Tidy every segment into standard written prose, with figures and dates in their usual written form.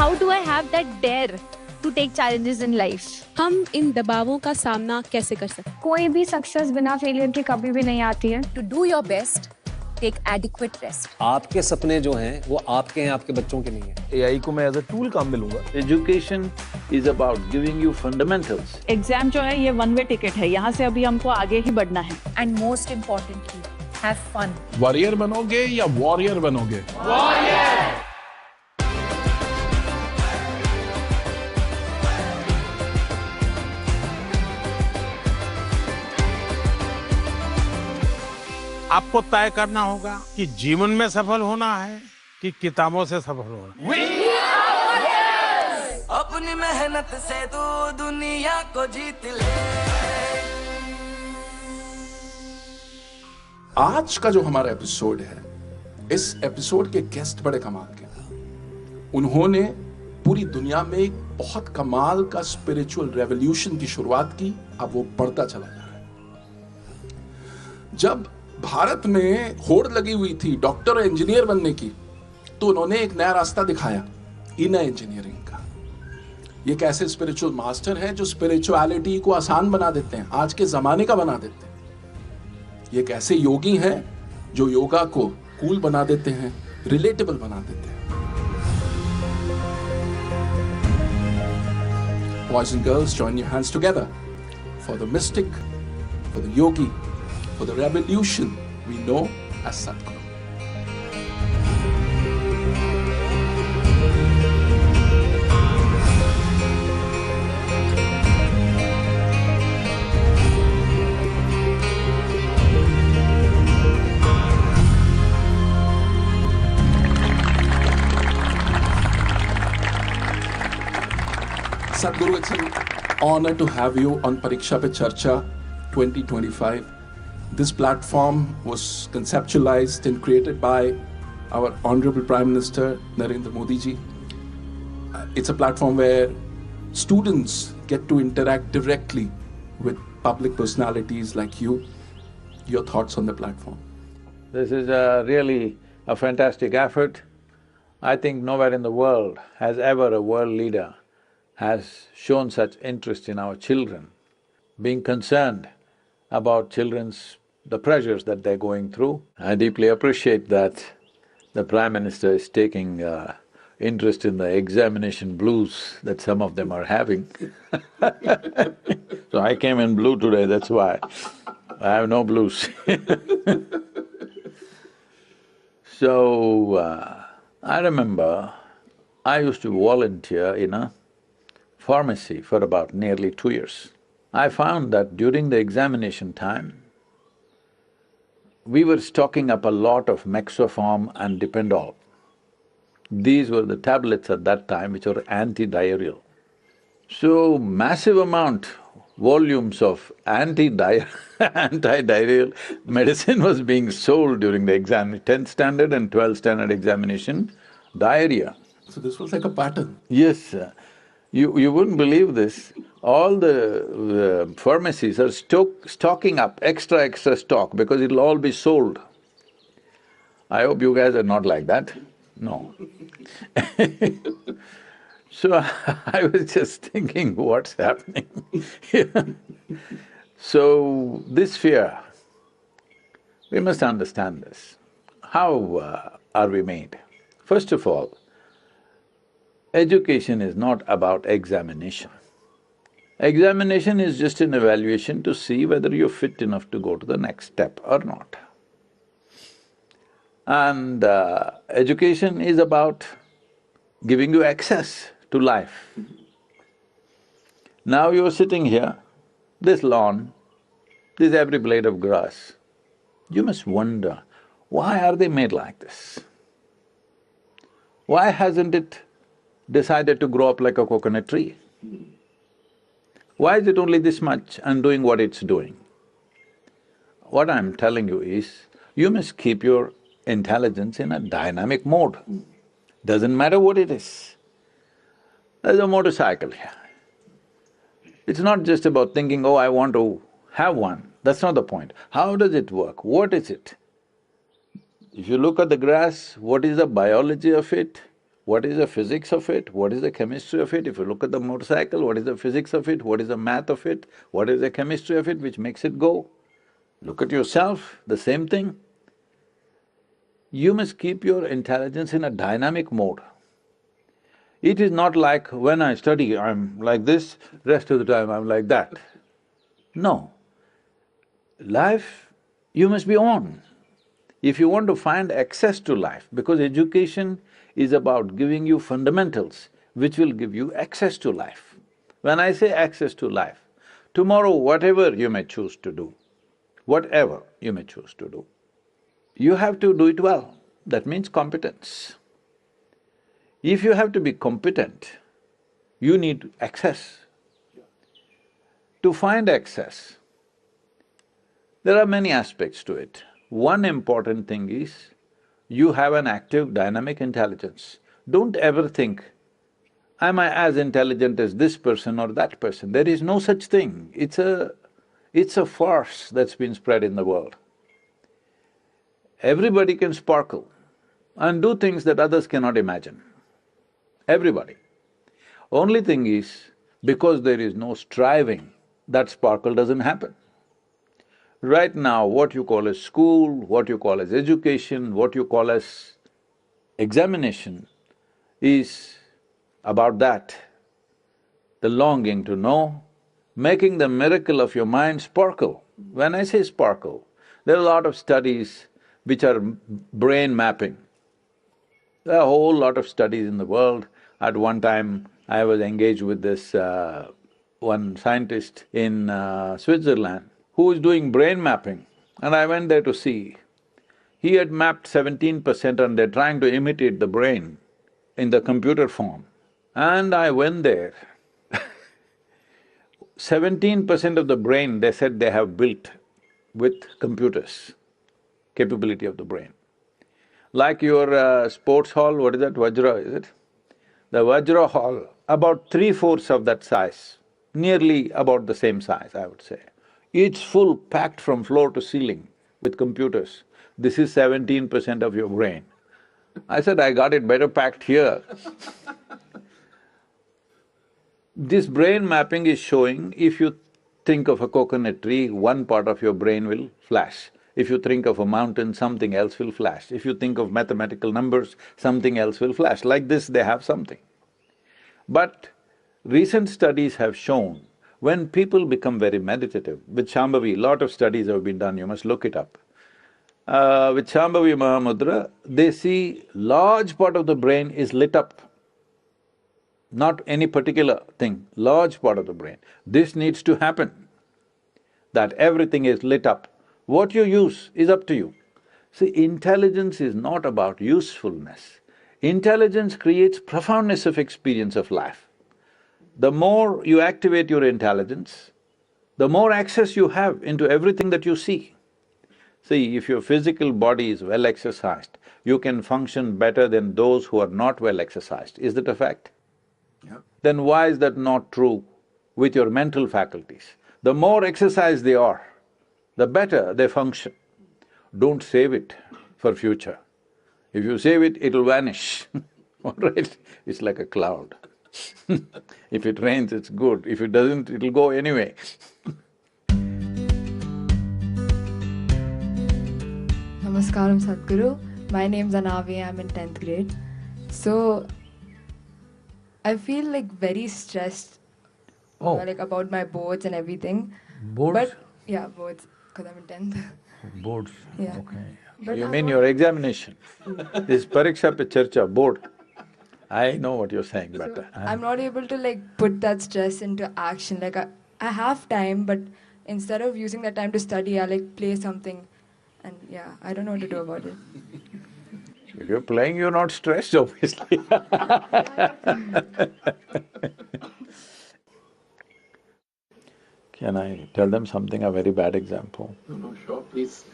How do I have that dare to take challenges in life? हम इन दबावों का सामना कैसे कर सकते हैं? कोई भी सक्सेस बिना फेलियर के कभी भी नहीं आती है। To do your best, take adequate rest. आपके सपने जो हैं वो आपके हैं, आपके बच्चों के नहीं हैं। AI को मैं एज अ टूल काम में लूंगा। Education is about giving you fundamentals. Exam जो है ये वन वे टिकट है, यहाँ से अभी हमको आगे ही बढ़ना है। And most importantly, have fun. Warrior बनोगे या वॉरियर बनोगे? आपको तय करना होगा कि जीवन में सफल होना है कि किताबों से सफल होना है। अपनी मेहनत से तू दुनिया को जीत ले। आज का जो हमारा एपिसोड है, इस एपिसोड के गेस्ट बड़े कमाल के हैं। उन्होंने पूरी दुनिया में एक बहुत कमाल का स्पिरिचुअल रेवोल्यूशन की शुरुआत की। अब वो बढ़ता चला जा रहा है। जब भारत में होड़ लगी हुई थी डॉक्टर और इंजीनियर बनने की, तो उन्होंने एक नया रास्ता दिखाया, इनर इंजीनियरिंग का। ये कैसे स्पिरिचुअल मास्टर हैं जो स्पिरिचुअलिटी को आसान बना देते हैं, आज के जमाने का बना देते हैं। ये कैसे योगी हैं जो योगा को कूल बना देते हैं, रिलेटेबल बना देते हैं। Boys and girls, join your hands together for the mystic, for the yogi, for the revolution we know as Sadhguru. Sadhguru, it's an honor to have you on Pariksha Pe Charcha 2025. This platform was conceptualized and created by our Honorable Prime Minister Narendra Modi ji. It's a platform where students get to interact directly with public personalities like you. Your thoughts on the platform? This is really a fantastic effort. I think nowhere in the world has ever a world leader has shown such interest in our children, being concerned about the pressures that they're going through. I deeply appreciate that the Prime Minister is taking interest in the examination blues that some of them are having. So I came in blue today, that's why. I have no blues. So, I remember I used to volunteer in a pharmacy for about nearly 2 years. I found that during the examination time, we were stocking up a lot of Mexoform and Dipendol. These were the tablets at that time which were anti-diarrheal. So, massive amount, volumes of anti-diarrheal medicine was being sold during the exam, 10th standard and 12th standard examination, diarrhea. So this was like a pattern. Yes, you wouldn't believe this. All the pharmacies are stocking up extra stock because it'll all be sold. I hope you guys are not like that. No. So I was just thinking, what's happening? So this fear, we must understand this. How are we made? First of all, education is not about examination. Examination is just an evaluation to see whether you're fit enough to go to the next step or not. And education is about giving you access to life. Now you're sitting here, this lawn, this every blade of grass, you must wonder, why are they made like this? Why hasn't it decided to grow up like a coconut tree? Why is it only this much and doing what it's doing? What I'm telling you is, you must keep your intelligence in a dynamic mode. Doesn't matter what it is. There's a motorcycle here. It's not just about thinking, oh, I want to have one. That's not the point. How does it work? What is it? If you look at the grass, what is the biology of it? What is the physics of it? What is the chemistry of it? If you look at the motorcycle, what is the physics of it? What is the math of it? What is the chemistry of it which makes it go? Look at yourself, the same thing. You must keep your intelligence in a dynamic mode. It is not like when I study, I'm like this, rest of the time I'm like that. No. Life, you must be on. If you want to find access to life, because education is about giving you fundamentals which will give you access to life. When I say access to life, tomorrow whatever you may choose to do, whatever you may choose to do, you have to do it well. That means competence. If you have to be competent, you need access. To find access, there are many aspects to it. One important thing is, you have an active, dynamic intelligence. Don't ever think, am I as intelligent as this person or that person? There is no such thing. It's a farce that's been spread in the world. Everybody can sparkle and do things that others cannot imagine. Everybody. Only thing is, because there is no striving, that sparkle doesn't happen. Right now, what you call as school, what you call as education, what you call as examination is about that. The longing to know, making the miracle of your mind sparkle. When I say sparkle, there are a lot of studies which are brain mapping. There are a whole lot of studies in the world. At one time, I was engaged with this one scientist in Switzerland who is doing brain mapping, and I went there to see. He had mapped 17% and they're trying to imitate the brain in the computer form. And I went there. 17% of the brain, they said they have built with computers, capability of the brain. Like your sports hall, what is that, Vajra, is it? The Vajra hall, about 3/4 of that size, nearly about the same size, I would say. It's full, packed from floor to ceiling with computers. This is 17% of your brain. I said, I got it better packed here. This brain mapping is showing, if you think of a coconut tree, one part of your brain will flash. If you think of a mountain, something else will flash. If you think of mathematical numbers, something else will flash. Like this, they have something. But recent studies have shown, when people become very meditative, with Shambhavi, lot of studies have been done, you must look it up. With Shambhavi Mahamudra, they see large part of the brain is lit up. Not any particular thing, large part of the brain. This needs to happen, that everything is lit up. What you use is up to you. See, intelligence is not about usefulness. Intelligence creates profoundness of experience of life. The more you activate your intelligence, the more access you have into everything that you see. See, if your physical body is well exercised, you can function better than those who are not well exercised. Is that a fact? Yeah. Then why is that not true with your mental faculties? The more exercised they are, the better they function. Don't save it for future. If you save it, it'll vanish, all right? It's like a cloud. If it rains, it's good. If it doesn't, it'll go anyway. Namaskaram Sadhguru. My name's Anavi, I'm in 10th grade. So, I feel like very stressed like about my boards and everything. Boards? But, yeah, boards, because I'm in 10th. Boards, Yeah. okay. But You I mean want- your examination? This Pariksha Pe Charcha, board. I know what you're saying, but So, I'm not able to like put that stress into action. Like I have time, but instead of using that time to study, I like play something, and yeah, I don't know what to do about it. if you're playing, you're not stressed, obviously. Can I tell them something, a very bad example? No, sure, please.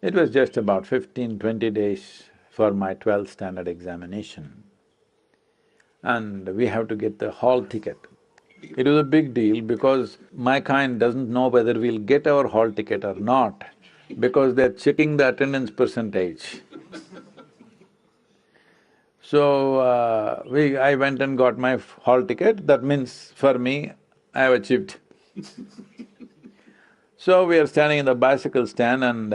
It was just about 15-20 days for my 12th standard examination. And we have to get the hall ticket. It was a big deal because my kind doesn't know whether we'll get our hall ticket or not, because they're checking the attendance percentage. So, I went and got my hall ticket, that means for me, I have achieved. So we are standing in the bicycle stand and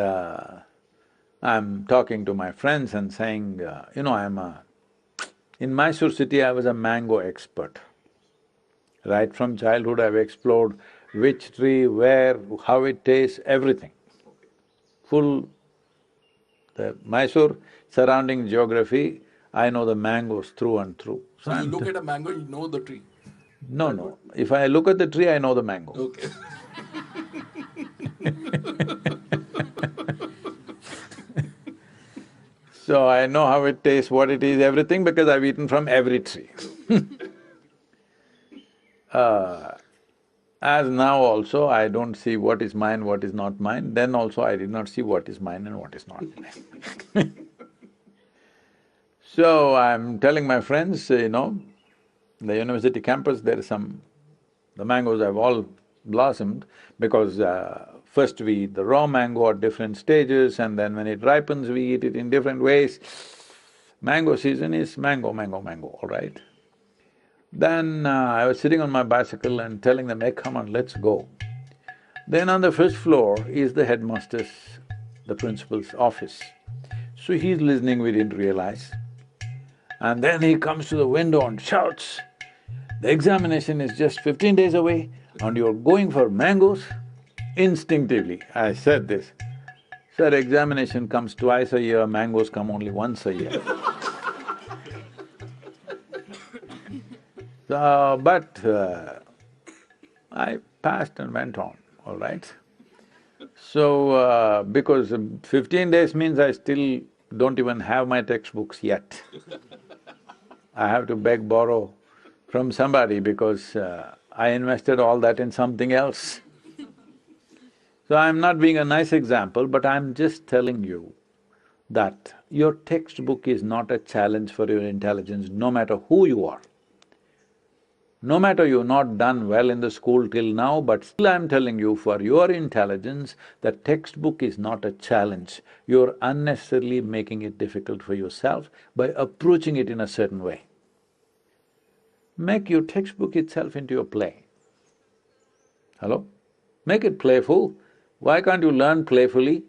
I'm talking to my friends and saying, in Mysore city I was a mango expert. Right from childhood I've explored which tree, where, how it tastes, everything. Full… the Mysore surrounding geography, I know the mangoes through and through. So you look at a mango, you know the tree. No. If I look at the tree, I know the mango. Okay. So I know how it tastes, what it is, everything because I've eaten from every tree. As now also, I don't see what is mine, what is not mine, then also I did not see what is mine and what is not mine. So I'm telling my friends, the university campus, there is some… the mangoes have all blossomed because first we eat the raw mango at different stages and then when it ripens, we eat it in different ways. Mango season is mango, all right? Then I was sitting on my bicycle and telling them, hey, come on, let's go. Then on the first floor is the headmaster's, the principal's office. So he's listening, we didn't realize. And then he comes to the window and shouts, the examination is just 15 days away and you're going for mangoes? Instinctively, I said this, sir, examination comes twice a year, mangoes come only once a year. I passed and went on, all right? So, because 15 days means I still don't even have my textbooks yet. I have to beg, borrow from somebody because I invested all that in something else. So I'm not being a nice example, but I'm just telling you that your textbook is not a challenge for your intelligence, no matter who you are. No matter you've not done well in the school till now, but still I'm telling you, for your intelligence, the textbook is not a challenge. You're unnecessarily making it difficult for yourself by approaching it in a certain way. Make your textbook itself into a play. Hello? Make it playful. Why can't you learn playfully?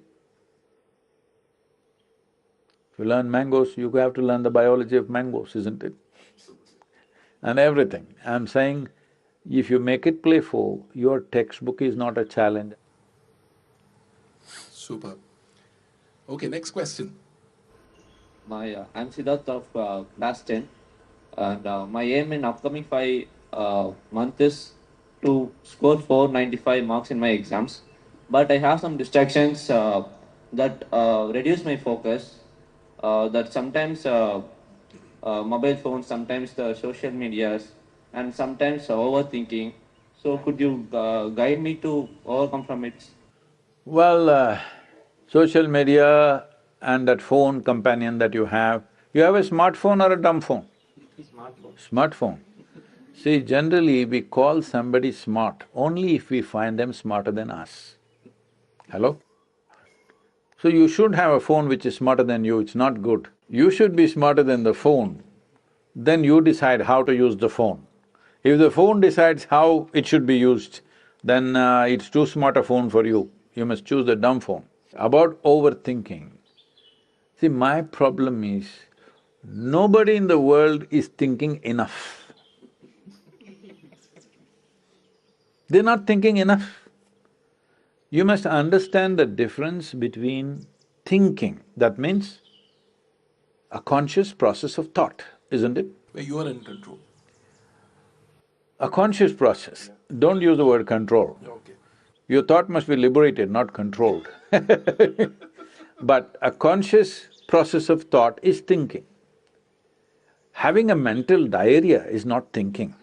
If you learn mangoes, you have to learn the biology of mangoes, isn't it? And everything. I'm saying, if you make it playful, your textbook is not a challenge. Super. Okay, next question. I'm Siddharth of class 10 and my aim in upcoming 5 months is to score 495 marks in my exams. But I have some distractions that reduce my focus, that sometimes mobile phones, sometimes the social medias, and sometimes overthinking. So could you guide me to overcome from it? Well, social media and that phone companion that you have a smartphone or a dumb phone? Smartphone. See, generally we call somebody smart only if we find them smarter than us. Hello? So you should have a phone which is smarter than you, it's not good. You should be smarter than the phone, then you decide how to use the phone. If the phone decides how it should be used, then it's too smart a phone for you, you must choose the dumb phone. About overthinking, see, my problem is, nobody in the world is thinking enough. They're not thinking enough. You must understand the difference between thinking, that means a conscious process of thought, isn't it? Where you are in control. A conscious process, don't use the word control. Okay. Your thought must be liberated, not controlled. But a conscious process of thought is thinking. Having a mental diarrhea is not thinking.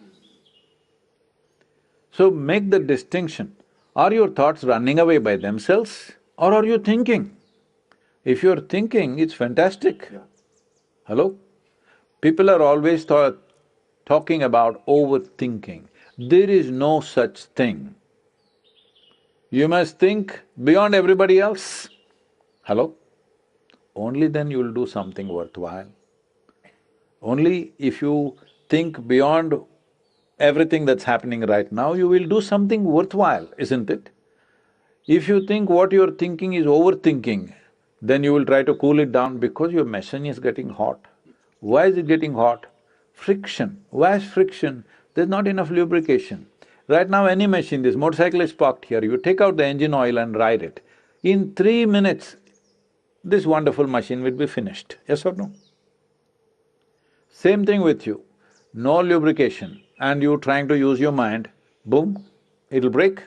So make the distinction. Are your thoughts running away by themselves or are you thinking? If you're thinking, it's fantastic. Yeah. Hello? People are always talking about overthinking. There is no such thing. You must think beyond everybody else. Hello? Only then you'll do something worthwhile. Only if you think beyond everything that's happening right now, you will do something worthwhile, isn't it? If you think what you're thinking is overthinking, then you will try to cool it down because your machine is getting hot. Why is it getting hot? Friction. Why is friction? There's not enough lubrication. Right now any machine, this motorcycle is parked here, you take out the engine oil and ride it. In 3 minutes, this wonderful machine will be finished, yes or no? Same thing with you, no lubrication and you trying to use your mind, boom, it'll break.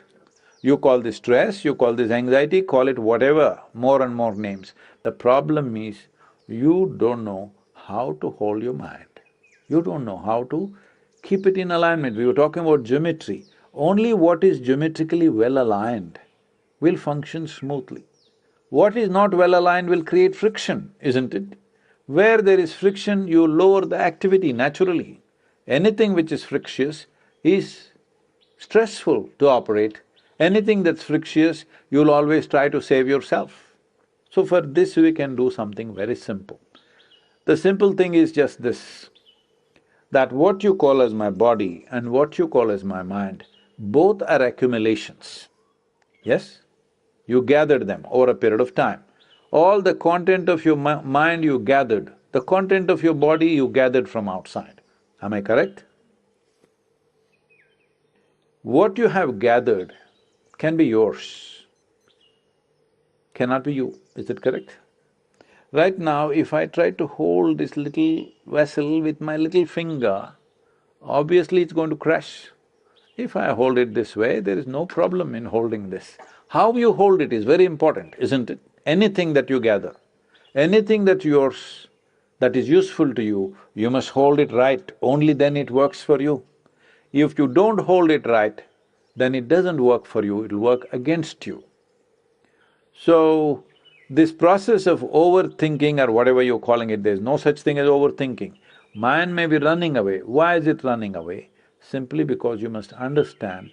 You call this stress, you call this anxiety, call it whatever, more and more names. The problem is, you don't know how to hold your mind. You don't know how to keep it in alignment. We were talking about geometry. Only what is geometrically well aligned will function smoothly. What is not well aligned will create friction, isn't it? Where there is friction, you lower the activity naturally. Anything which is frictious is stressful to operate. Anything that's frictious, you'll always try to save yourself. So for this we can do something very simple. The simple thing is just this, that what you call as my body and what you call as my mind, both are accumulations. Yes? You gathered them over a period of time. All the content of your mind you gathered, the content of your body you gathered from outside. Am I correct? What you have gathered can be yours, cannot be you, is it correct? Right now, if I try to hold this little vessel with my little finger, obviously it's going to crash. If I hold it this way, there is no problem in holding this. How you hold it is very important, isn't it? Anything that you gather, anything that's yours, that is useful to you, you must hold it right, only then it works for you. If you don't hold it right, then it doesn't work for you, it'll work against you. So, this process of overthinking or whatever you're calling it, there's no such thing as overthinking. Mind may be running away. Why is it running away? Simply because you must understand,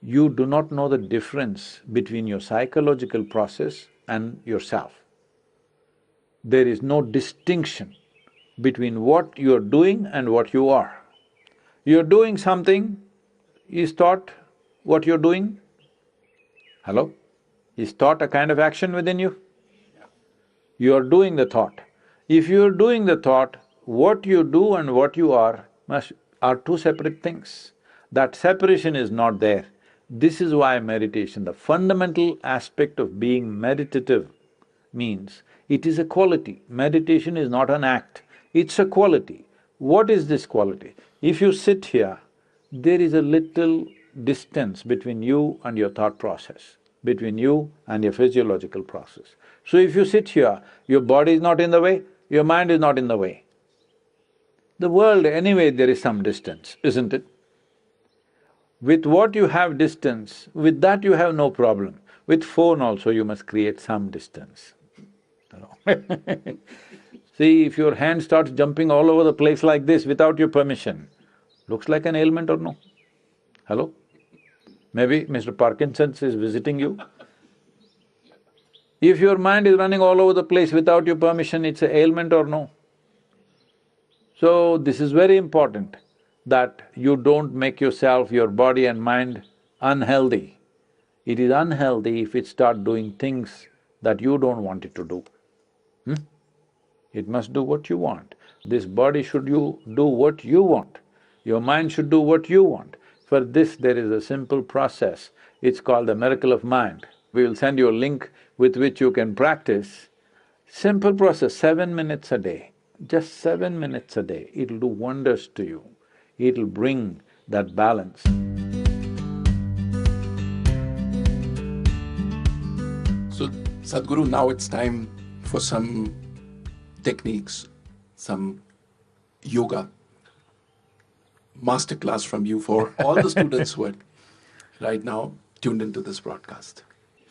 you do not know the difference between your psychological process and yourself. There is no distinction between what you're doing and what you are. You're doing something, is thought what you're doing? Hello? Is thought a kind of action within you? You're doing the thought. If you're doing the thought, what you do and what you are are two separate things. That separation is not there. This is why meditation, the fundamental aspect of being meditative means it is a quality. Meditation is not an act, it's a quality. What is this quality? If you sit here, there is a little distance between you and your thought process, between you and your physiological process. So if you sit here, your body is not in the way, your mind is not in the way. The world, anyway, there is some distance, isn't it? With what you have distance, with that you have no problem. With phone also you must create some distance, you know. See, if your hand starts jumping all over the place like this without your permission, looks like an ailment or no? Hello? Maybe Mr. Parkinson's is visiting you. If your mind is running all over the place without your permission, it's an ailment or no? So, this is very important that you don't make yourself, your body and mind unhealthy. It is unhealthy if it starts doing things that you don't want it to do. It must do what you want. This body should do what you want. Your mind should do what you want. For this, there is a simple process. It's called the miracle of mind. We will send you a link with which you can practice. Simple process, 7 minutes a day. Just 7 minutes a day, it'll do wonders to you. It'll bring that balance. So, Sadhguru, now it's time for some techniques, some yoga masterclass from you for all the students who are right now tuned into this broadcast.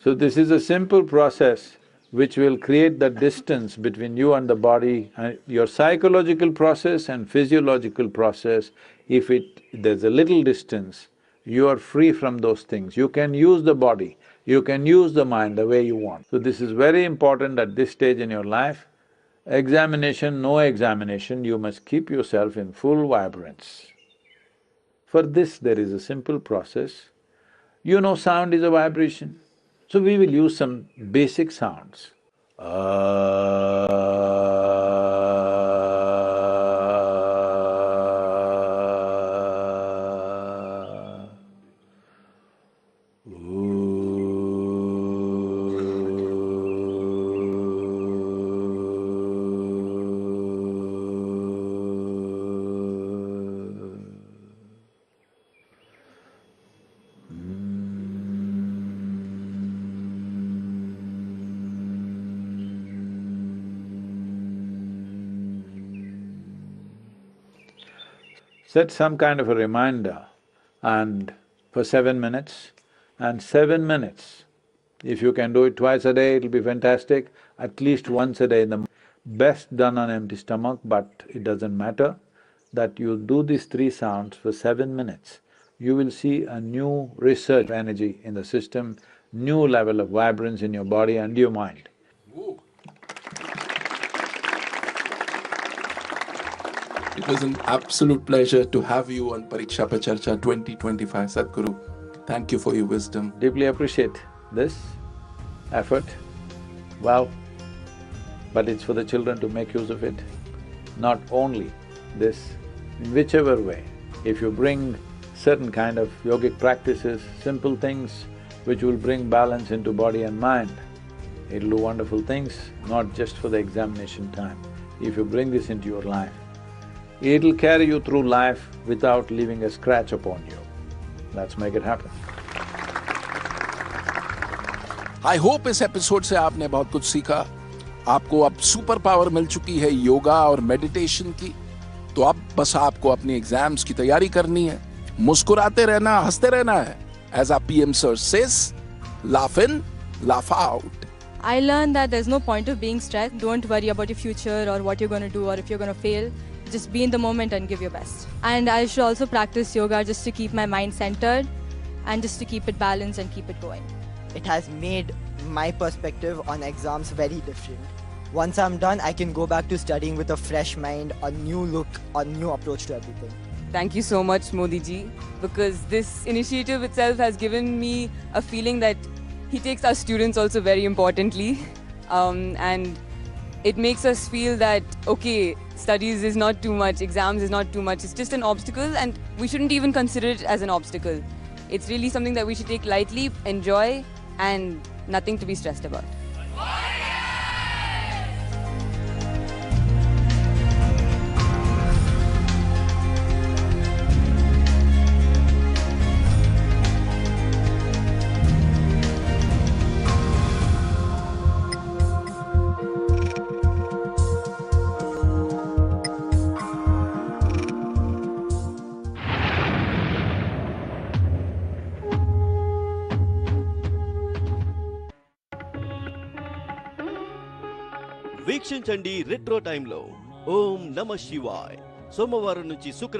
So this is a simple process which will create the distance between you and the body, and your psychological process and physiological process. If there's a little distance, you are free from those things. You can use the body, you can use the mind the way you want. So this is very important at this stage in your life. Examination, no examination, you must keep yourself in full vibrance. For this, there is a simple process. You know sound is a vibration, so we will use some basic sounds. Set some kind of a reminder and for 7 minutes, and 7 minutes. If you can do it twice a day, it'll be fantastic, at least once a day in the best done on empty stomach, but it doesn't matter that you do these 3 sounds for 7 minutes. You will see a new resurgence of energy in the system, new level of vibrance in your body and your mind. It was an absolute pleasure to have you on Pariksha Pe Charcha 2025, Sadhguru. Thank you for your wisdom. Deeply appreciate this effort. Well, but it's for the children to make use of it. Not only this, in whichever way, if you bring certain kind of yogic practices, simple things which will bring balance into body and mind, it'll do wonderful things, not just for the examination time. If you bring this into your life, it'll carry you through life without leaving a scratch upon you. Let's make it happen. I hope इस episode से आपने बहुत कुछ सीखा। आपको अब super power मिल चुकी है योगा और मेडिटेशन की, तो अब बस आपको अपनी एग्जाम्स की तैयारी करनी है, मुस्कुराते रहना, हंसते रहना है। As our PM sir says, laugh in, laugh out. I learned that there's no point of being stressed. Don't worry about your future or what you're going to do or if you're going to fail. Just be in the moment and give your best. And I should also practice yoga just to keep my mind centered and just to keep it balanced and keep it going. It has made my perspective on exams very different. Once I'm done, I can go back to studying with a fresh mind, a new look, a new approach to everything. Thank you so much, Modi ji, because this initiative itself has given me a feeling that he takes our students also very importantly, and it makes us feel that, okay, studies is not too much, exams is not too much, it's just an obstacle and we shouldn't even consider it as an obstacle. It's really something that we should take lightly, enjoy, and nothing to be stressed about. వీక్షించండి retro టైంలో ఓం నమ శివాయ్ సోమవారం నుంచి శుక్రవారం